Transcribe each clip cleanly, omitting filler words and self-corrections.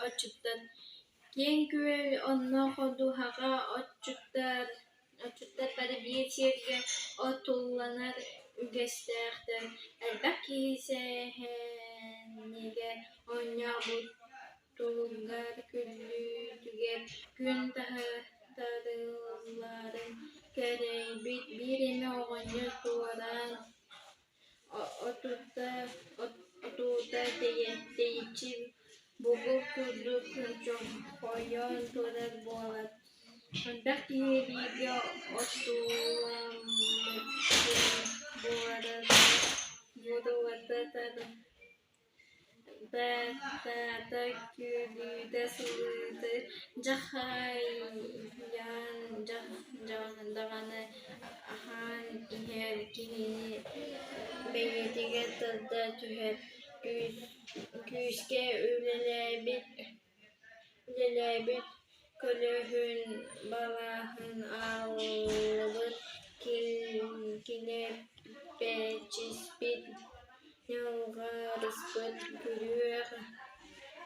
açıktan. Ken küvel onna kodu haga açıktar bari bir sirge otullanar ügesteğter. Elbaki sehenige onya butulgar küllütüger gün tarıların kerebit birimi oğanya tuvaran otuda deyçi bugu küldük çok koyon turar boğalat. Andaki hediye otulamıttın bu arada da külüde sığdı cahayan dağını ahan iher kihini beyetige tılda tüher küske ülelebit kölöhün balahın ağlıbıt kilepeçispit yalgarıspıt gülüyor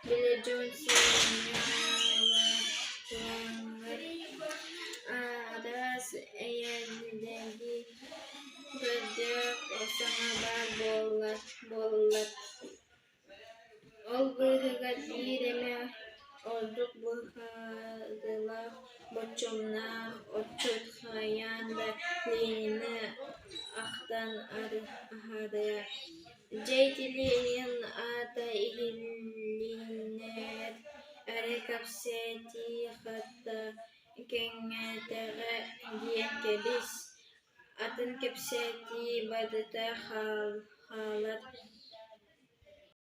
bilecun sinyalar adas eğerdegi gördük o sana bar bollat ol bıhıgat bireme olduk bıhadıla boçumna oçut hayanda lehine aktan ahadaya Ceytiliğin ata ihilliner are kapseti hatta kengetere diyekebis atın kapseti badata halat